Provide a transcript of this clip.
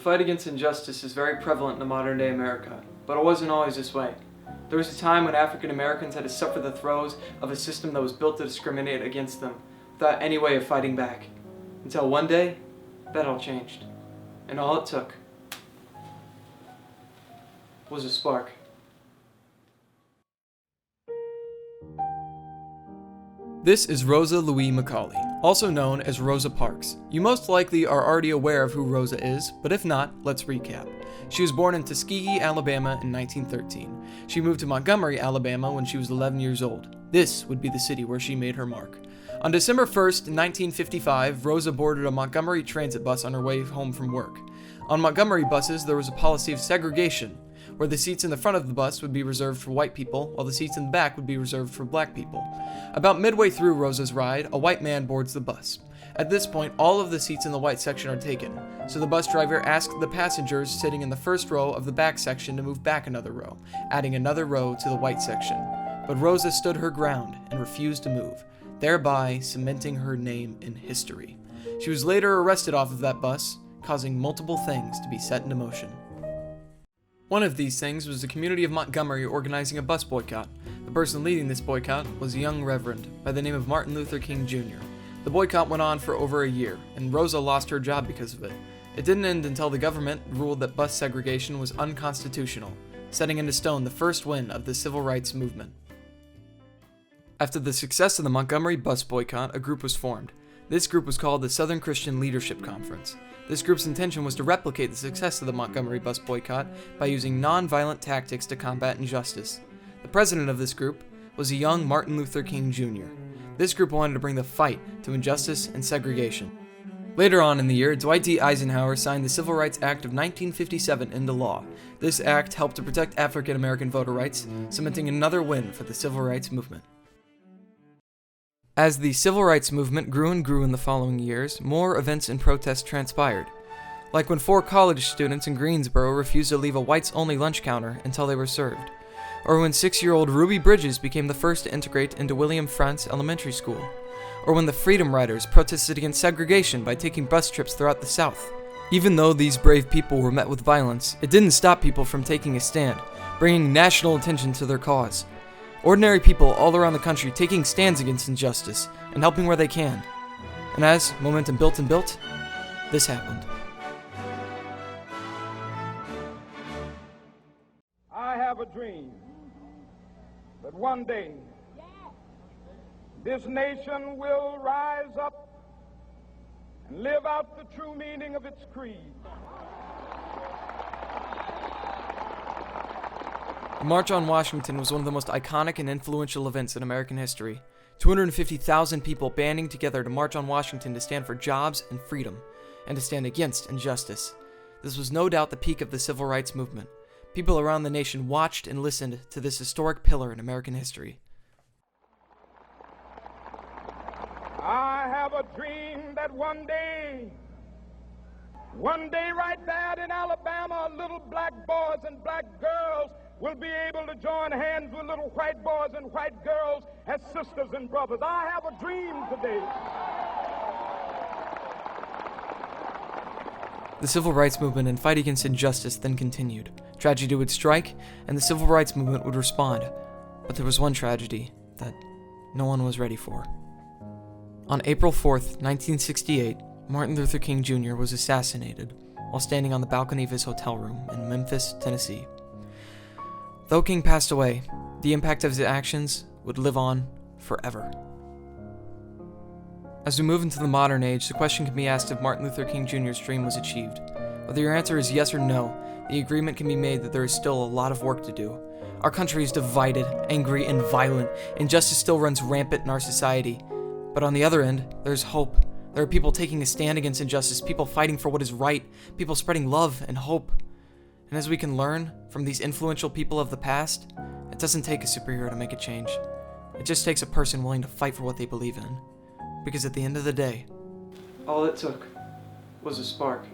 fight against injustice is very prevalent in modern-day America, but it wasn't always this way. There was a time when African Americans had to suffer the throes of a system that was built to discriminate against them, without any way of fighting back. Until one day, that all changed. And all it took was a spark. This is Rosa Louise McCauley, also known as Rosa Parks. You most likely are already aware of who Rosa is, but if not, let's recap. She was born in Tuskegee, Alabama in 1913. She moved to Montgomery, Alabama when she was 11 years old. This would be the city where she made her mark. On December 1st, 1955, Rosa boarded a Montgomery transit bus on her way home from work. On Montgomery buses, there was a policy of segregation, where the seats in the front of the bus would be reserved for white people, while the seats in the back would be reserved for black people. About midway through Rosa's ride, a white man boards the bus. At this point, all of the seats in the white section are taken, so the bus driver asked the passengers sitting in the first row of the back section to move back another row, adding another row to the white section. But Rosa stood her ground and refused to move, thereby cementing her name in history. She was later arrested off of that bus, causing multiple things to be set into motion. One of these things was the community of Montgomery organizing a bus boycott. The person leading this boycott was a young reverend by the name of Martin Luther King Jr. The boycott went on for over a year, and Rosa lost her job because of it. It didn't end until the government ruled that bus segregation was unconstitutional, setting into stone the first win of the civil rights movement. After the success of the Montgomery bus boycott, a group was formed. This group was called the Southern Christian Leadership Conference. This group's intention was to replicate the success of the Montgomery bus boycott by using non-violent tactics to combat injustice. The president of this group was a young Martin Luther King Jr. This group wanted to bring the fight to injustice and segregation. Later on in the year, Dwight D. Eisenhower signed the Civil Rights Act of 1957 into law. This act helped to protect African American voter rights, cementing another win for the civil rights movement. As the civil rights movement grew and grew in the following years, more events and protests transpired. Like when 4 college students in Greensboro refused to leave a whites-only lunch counter until they were served. Or when 6-year-old Ruby Bridges became the first to integrate into William Frantz Elementary School. Or when the Freedom Riders protested against segregation by taking bus trips throughout the South. Even though these brave people were met with violence, it didn't stop people from taking a stand, bringing national attention to their cause. Ordinary people all around the country taking stands against injustice and helping where they can. And as momentum built and built, this happened. I have a dream that one day this nation will rise up and live out the true meaning of its creed. The March on Washington was one of the most iconic and influential events in American history. 250,000 people banding together to march on Washington to stand for jobs and freedom, and to stand against injustice. This was no doubt the peak of the civil rights movement. People around the nation watched and listened to this historic pillar in American history. I have a dream that one day right there in Alabama, little black boys and black girls will be able to join hands with little white boys and white girls as sisters and brothers. I have a dream today. The civil rights movement and fight against injustice then continued. Tragedy would strike, and the civil rights movement would respond. But there was one tragedy that no one was ready for. On April 4th, 1968, Martin Luther King Jr. was assassinated while standing on the balcony of his hotel room in Memphis, Tennessee. Though King passed away, the impact of his actions would live on forever. As we move into the modern age, the question can be asked if Martin Luther King Jr.'s dream was achieved. Whether your answer is yes or no, the agreement can be made that there is still a lot of work to do. Our country is divided, angry, and violent. Injustice still runs rampant in our society. But on the other end, there's hope. There are people taking a stand against injustice, people fighting for what is right, people spreading love and hope. And as we can learn from these influential people of the past, it doesn't take a superhero to make a change. It just takes a person willing to fight for what they believe in. Because at the end of the day, all it took was a spark.